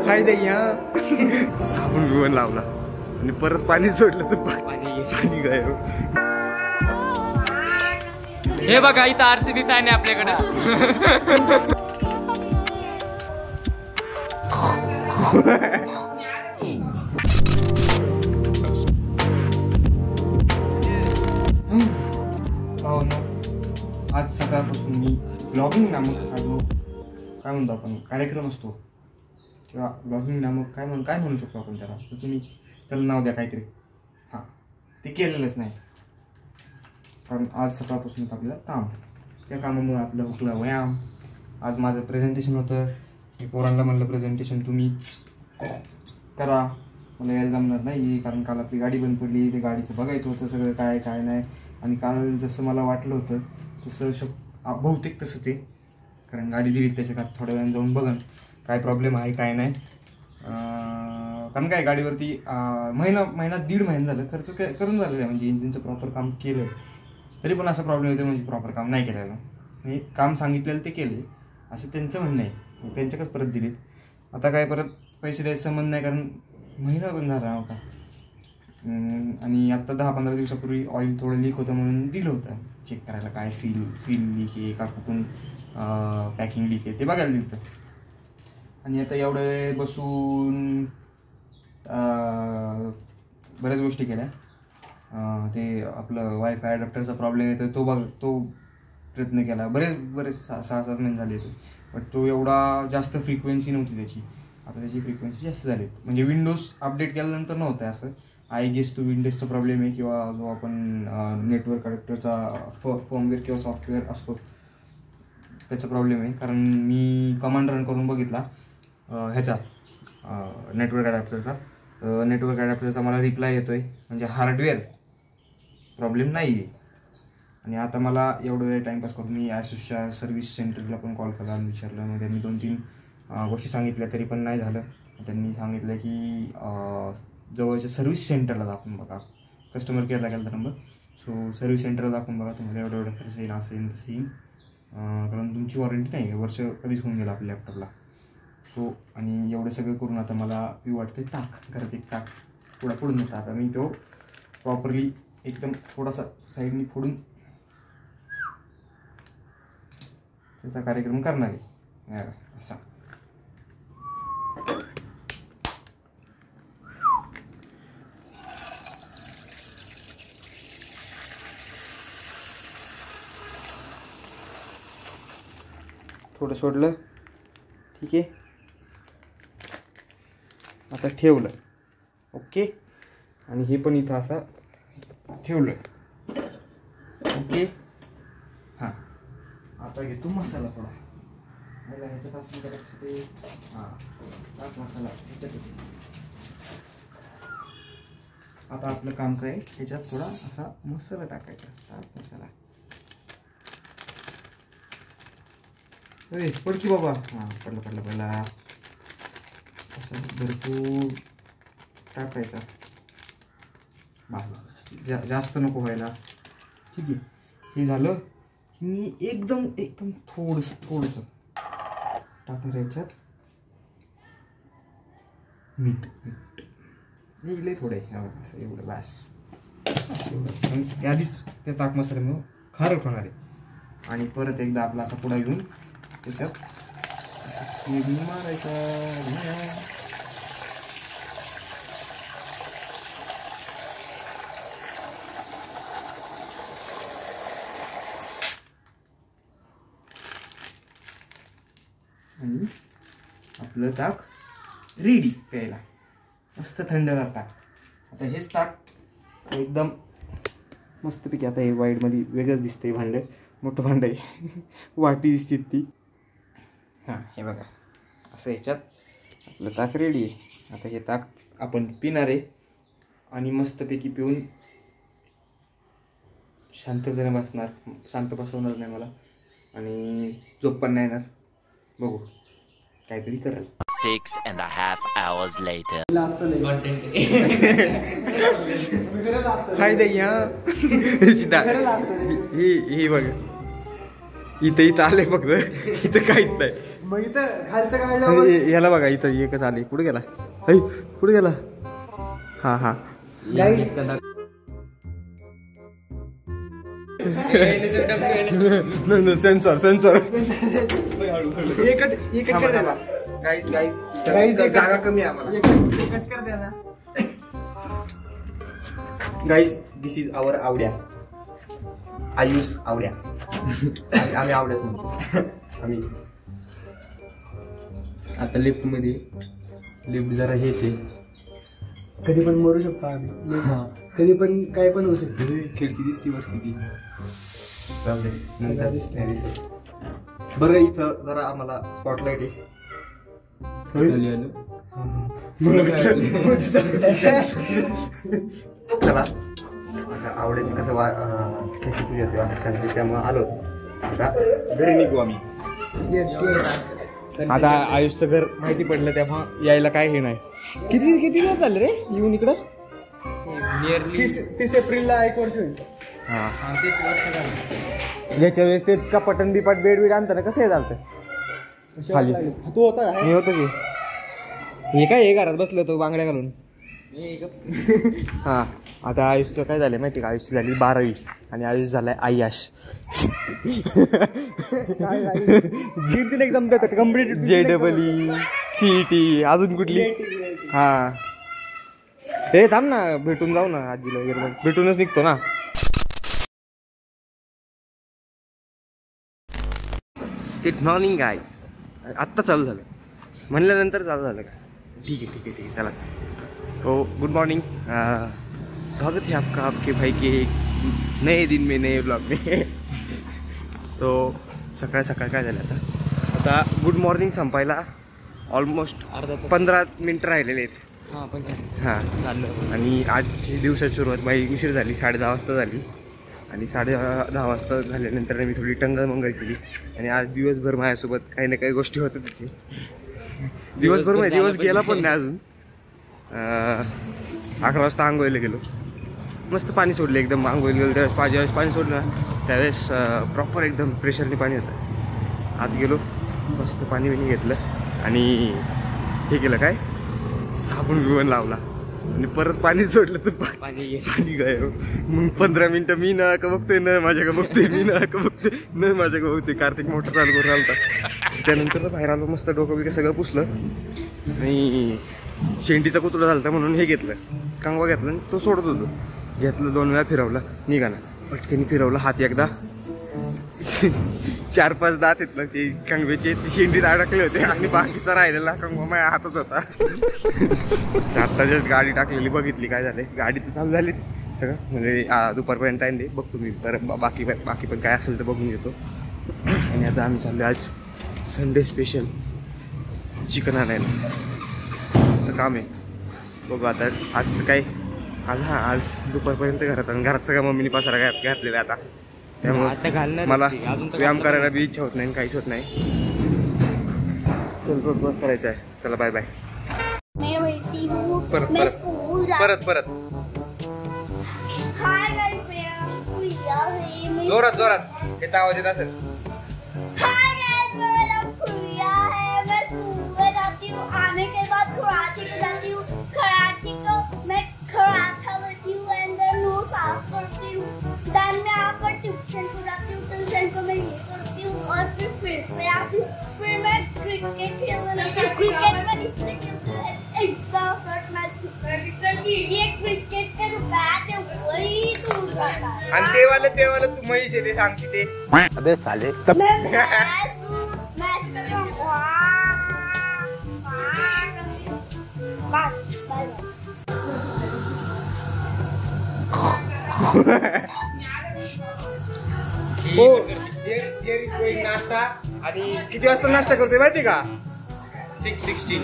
हाय दయ్యా साबण बिवण लावला आणि परत पाणी सोडलं तर पाणी गायब. हे बघा इथं आरसीबी फॅन आहे आपल्याकडे. आज सकाळपासून मी ब्लॉगिंग नामक हा जो काय म्हणतो आपण कार्यक्रम असतो किंवा ब्लॉगिंग नामक काय म्हणू शकतो आपण त्याला, तर तुम्ही त्याला नाव द्या काहीतरी. हां, ते केलेलंच नाही कारण आज सकाळपासून आपल्याला काम, त्या कामामुळे आपलं हुकलं व्यायाम. आज माझं प्रेझेंटेशन होतं. मी पोरांना म्हणलं प्रेझेंटेशन तुम्हीच करा, मला यायला जमणार नाही कारण काल आपली गाडी बंद पडली. ते गाडीचं बघायचं होतं सगळं काय काय नाही. आणि काल जसं मला वाटलं होतं तसं बहुतेक तसंच आहे कारण गाडी दिली त्याच्या थोड्या वेळाने जाऊन बघन काय प्रॉब्लेम आहे काय नाही. कारण काय गाडीवरती महिना दीड महिना झालं खर्च करून झालेलं आहे, म्हणजे इंजिनचं प्रॉपर काम केलं तरी पण असा प्रॉब्लेम येतो म्हणजे प्रॉपर काम नाही केलेलं. म्हणजे काम सांगितलेलं ते केले असं त्यांचं म्हणणं आहे. त्यांच्याकच परत दिलीत. आता काय परत पैसे द्यायचं संबंध नाही कारण महिना पण झाला नव्हता. आणि आत्ता 10-15 दिवसापूर्वी ऑइल थोडं लीक होतं म्हणून दिलं होतं चेक करायला, काय सील लीक आहे का कुठून पॅकिंग लीक आहे ते बघायला दिलं होतं. आणि आता एवढं वेळ बसून बऱ्याच गोष्टी केल्या. ते आपलं वायफाय अडॅप्टरचा प्रॉब्लेम येतो तो प्रयत्न केला. बरेच 6-7 महिने झाले होते बट तो एवढा जास्त फ्रिक्वेन्सी नव्हती त्याची. आता त्याची फ्रिक्वेन्सी जास्त झाली. म्हणजे विंडोज अपडेट केल्यानंतर नव्हतं असं. आय गेस तो विंडोजचा प्रॉब्लेम आहे किंवा जो आपण नेटवर्क अडॅप्टरचा फर्मवेअर किंवा सॉफ्टवेअर असतो त्याचा प्रॉब्लेम आहे. कारण मी कमांड रन करून बघितला ह्याचा नेटवर्क अडॅप्टरचा मला रिप्लाय येतो आहे म्हणजे हार्डवेअर प्रॉब्लेम नाही आहे. आणि आता मला एवढं वेळ टाईमपास करून मी ॲसोसच्या सर्व्हिस सेंटरला पण कॉल केला आणि विचारलं. मग त्यांनी 2-3 गोष्टी सांगितल्या तरी पण नाही झालं. त्यांनी सांगितलं की जवळच्या सर्व्हिस सेंटरला दाखवून बघा. कस्टमर केअरला गेला नंबर. सो सर्व्हिस सेंटरला दाखवून बघा, तुम्हाला एवढं खर्च येईल असं येईल तसं येईल कारण तुमची वॉरंटी नाही आहे, वर्ष कधीच होऊन गेलं आपल्या लॅपटॉपला. सो आणि एवढं सगळं करून आता मला पिऊ वाटते ताक. घरात एक ताक फोडून येतं. आता मी तो प्रॉपरली एकदम थोडासा साईडनी फोडून त्याचा कार्यक्रम करणार आहे असा. थोडं सोडलं, ठीक आहे. आता ठेवलं, ओके. आणि हे पण इथं असं ठेवलं, ओके. हां, आता घेतो मसाला थोडा. मला ह्याच्यात असं करायचं ते टाक मसाला ह्याच्यातच. आता आपलं काम काय आहे, ह्याच्यात थोडा असा मसाला टाकायचा. टाक मसाला. अरे पड की बाबा. हां, पडलं पहिला. असं भरपूर टाकायचा. जास्त नको व्हायला, ठीक आहे. हे झालं की मी एकदम थोडंसं टाकणार याच्यात मीठ. लई थोडं आहे असं, एवढं बस. आधीच त्या ताक मसाल्यामुळं खारट होणार आहे. आणि परत एकदा आपला असा पुडा घेऊन त्याच्यात मारायचा. आणि आपलं ताक रेडी प्यायला. मस्त थंडगार ताक. आता हेच ताक एकदम मस्तपैकी. आता हे वाईटमध्ये वेगळंच दिसतंय भांडं, मोठं भांडं आहे. वाटी दिसते ती. हां, हे बघा असं ह्याच्यात आपलं ताक रेडी आहे. आता हे ताक आपण पिणार आहे आणि मस्तपैकी पिऊन शांततेने बसणार. शांत बसवणार नाही मला आणि झोप पण नाही येणार. बघू काहीतरी करेल. 6.5 hours later. हाय दయ్యా. ही बघा इथं आले फक्त, इथं काहीच नाही. मग इथं खालचं काय याला बघा इथं एकच आले. कुठे गेला? कुठे गेला? हा सेन्सर जागा कमी आहे आम्हाला. गाईज दिस इज आवर आवड्या. आयुष आवड्या. आम्ही आवड्याच म्हणतो. आम्ही आता लिफ्ट मध्ये. लिफ्ट जरा हेच आहे, कधी पण मरू शकतो आम्ही. कधी पण काय पण होऊ शकतो. खिडकी दिसती वरती ती. नंतर दिसत. बरं इथं जरा आम्हाला स्पॉटलाइट आहे. चला आता आवडायचं कसं त्याची पूजा होती वास्तुशांती, त्यामुळे आलो. आता घरी निघू आम्ही. आता आयुषचं घर माहिती पडलं तेव्हा यायला काय हे नाही. किती दिवस झाले रे येऊन इकडं? नियरली 30 एप्रिलला 1 वर्ष होईल. हा याच्या वेळेस ते का पटन बिपाट बेड बीड आणताना कसं हे चालतं खाली? तू होता मी होतो की. हे काय हे घरात बसलो होतो बांगड्या घालून. हा आता आयुषचं काय झालं माहिती का? आयुष झाली 12वी आणि आयुष झालाय आयाश. जिंकून एक्झाम देतात कम्प्लीट. JEE CET अजून कुठली? हा हे थांब ना, भेटून जाऊ ना आजीला वगैरे. भेटूनच निघतो ना. Good morning guys. आत्ता चालू झालं म्हणल्यानंतर चालू झालं का? ठीक आहे चला. तो गुड मॉर्निंग. स्वागत है आपका आपके भाई के नए दिन में नए ब्लॉग में. सो सकाळ काय झालं आता गुड मॉर्निंग संपायला ऑलमोस्ट 15 मिनटं राहिलेले आहेत. हां चाललं. आणि आजची दिवसाची सुरुवात बाई उशीर झाली. 10:30 वाजता झाली. आणि 10:30 वाजता झाल्यानंतर मी थोडी टंगलमंगल केली. आणि आज दिवसभर माझ्यासोबत काही ना काही गोष्टी होतात तिची. दिवसभर म्हणजे दिवस गेला पण नाही अजून. 11 वाजता आंघोळीला गेलो. मस्त पाणी सोडलं एकदम. आंघोळीला गेलो त्यावेळेस ज्यावेळेस पाणी सोडलं त्यावेळेस प्रॉपर एकदम प्रेशरने पाणी होतं. आत गेलो मस्त पाणी बिणी घेतलं आणि हे केलं काय साबण बिबण लावला आणि परत पाणी सोडलं तर पाणी गायब. मग 15 मिनटं मी ना का बघतोय न माझ्या का बघतोय, मी ना का बघतोय न माझ्या का बघतोय. कार्तिक मोठं चालू करून आलता. त्यानंतर बाहेर आलो मस्त डोकं बिकं सगळं पुसलं आणि शेंटीचा कुतुडा झालता म्हणून हे घेतलं कांगवा घेतला आणि तो सोडत होतो. घेतलं 2 वेळा फिरवला निघा ना पटकन फिरवलं. हात एकदा 4-5 दात आहेत ना ते कांगव्याचे ती शेंडीत अडकले होते आणि बाकीचा राहिलेला कांगवा माझ्या हातात होता. आत्ता जस्ट गाडी टाकलेली बघितली काय झाले. गाडी तर चालू झाली सगळं म्हणजे दुपारपर्यंत टाईम दे बघतो मी. परत बाकी पण काय असेल तर बघून घेतो. आणि आता आम्ही चाललो आज संडे स्पेशल चिकन आणायला काम आहे. बघू आता आज तर काय आज दुपारपर्यंत घरात सगळ्या मम्मीने पसारा घातलेला आता. त्यामुळे मला व्यायाम करायला बी इच्छा होत नाही काहीच होत नाही. चल बस करायचं आहे. चला बाय बाय. परत जोरात येत आवाज येत असेल. आने के बाद कराची को जाती हूँ. कराची को मैं कराटा लेती हूँ एंड देन वो साफ करती हूँ. देन मैं आकर ट्यूशन को जाती हूँ. ट्यूशन को मैं ये करती हूँ और फिर से आती हूँ. फिर मैं क्रिकेट खेलने लगती हूँ. क्रिकेट में इससे खेलती हूँ एकदम शॉर्ट मैच. ये क्रिकेट का जो बैट है वही दूर जाता है. आणि ते वाले तू म्हैस आहे ते सांगते ते. अबे साले नाश्ता. आणि किती वाजता नाश्ता करतोय माहिती का? 6:16.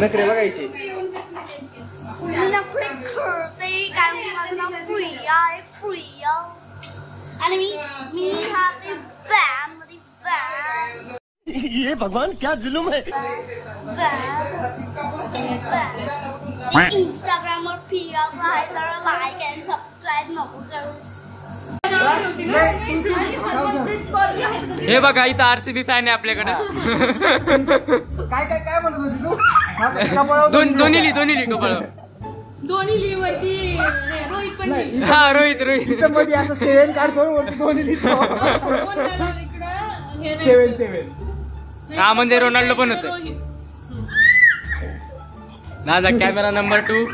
नखरे बघायचे. कारण की माझं नाव प्रिया आहे. प्रिया आणि मी राहते व्हॅन मध्ये. व्हॅन ये भगवान क्या जुलूम है. इंस्टाग्राम और प्रिया का आहे तर लाईक अँड सबस्क्राईब नको करूस. हे बघा इथं RCB फॅन आहे आपल्याकडे. काय काय काय म्हणत होती तू? कपाळावर दोन्ही लिहि कपाळ. दोन्ही वरती रोहित पण लिहि. हा रोहित. इथं मध्ये असं 7 काढतो वरती दोन्ही लिहितो. कोण झालं इकडं? हे नाही. 7 हा म्हणजे रोनाल्डो पण होतं. रोहित. माझा कॅमेरा नंबर 2.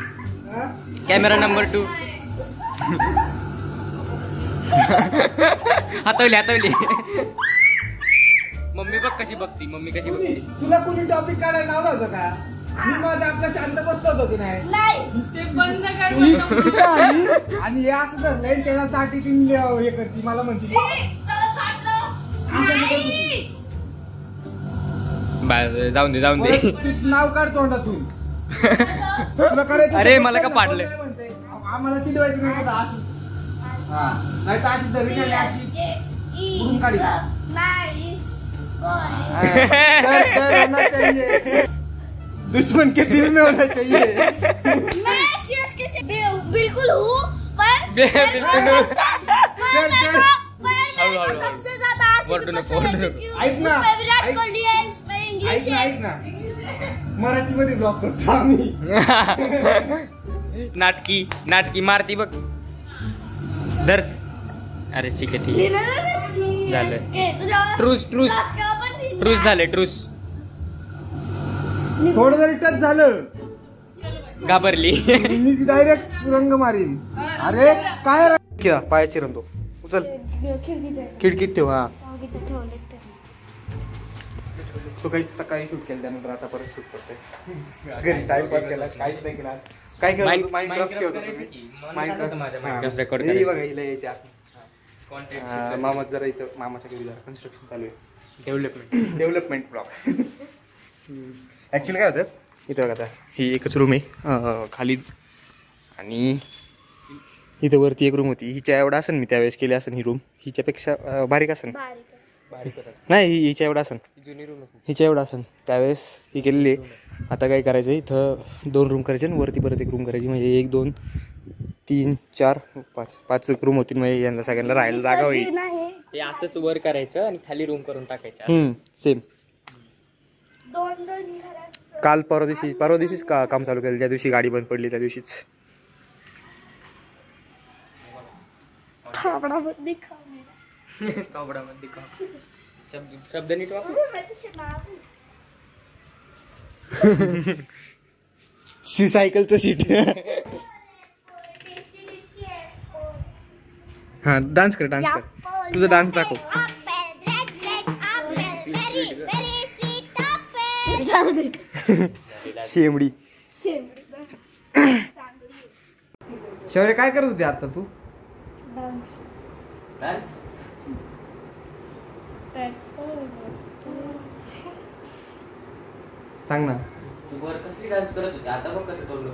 हातवली. मम्मी बघ कशी बघती. तुला कोणी टॉपिक काढायला लावला होता का? मी माझं आपलं शांत बसतो होतो की नाही? नाही ते बंद कर. तू इथं आली आणि हे असं धरलंय आणि त्याला ताटी तीन हे करते मला म्हणते जाऊन दे. परत तू नाव काढ तोंडातून. तुला करायचं अरे, सोबत मला का काय पाडलंय? कोण काय म्हणतंय? आम्हाला चिडवायचं नाही का अशी? हा. नाही तर अशी धरली आणि अशी उडून काढी. डर होना चाहिए. दुश्मन के दिल में होना चाहिए. मैं सीएसके से बिल्कुल हूँ पर बिल्कुल हूँ. पर सबसे ज्यादा वरडू नको. ऐक ना, विराट ऐक. कोहली है मैं इंग्लिश है. ऐक ना मराठीमध्ये ब्लॉग करतो आम्ही. नाटकी मारती बघ. धर. अरे ठीक आहे. झालं. ट्रूस झाले. थोडं जरी टच झालं घाबरली. मी डायरेक्ट रंग मारीन. अरे काय किया पायाची रंतो उचल खिडकीत ठेव. हा सो काही सकाळी शूट केलं त्यानंतर आता परत शूट करतोय. घरी टाइमपास केला काहीच नाही केला. काय केलं? माइनक्राफ्ट केलं तुम्ही? माइनक्राफ्ट हे बघा हिला यायचे आपण मामा जरा इथं मामाच्या घरी जरा कन्स्ट्रक्शन चालू आहे. Development block. ॲक्च्युली काय होतं इथं बघा आता ही एकच रूम आहे खाली आणि इथं वरती एक रूम होती. हिच्या एवढा असेल मी त्यावेळेस केली असेल ही रूम. हिच्यापेक्षा बारीक असेल नाही हिच्या एवढा असेल. हिच्या एवढा असेल त्यावेळेस ही केलेली आहे. आता काय करायचं इथं 2 रूम करायचे आणि वरती परत एक रूम करायची म्हणजे 1 2 3 4 5 रूम होतील. म्हणजे यांना सगळ्यांना राहायला जागा होईल. हे असंच वर करायचं आणि खाली रूम करून टाकायचं. सेम. काल परवा दिवशीच काम चालू केलं. ज्या दिवशी गाडी बंद पडली त्या दिवशीच. शब्द नीट वापर. सायकलचं सीट. हा डान्स कर तुझा डान्स दाखव. शेमडी. शौर्य काय करत होते आता तू? डान्स. सांग ना. तू वर कसली डान्स करत होती आता बघ कसं तोंड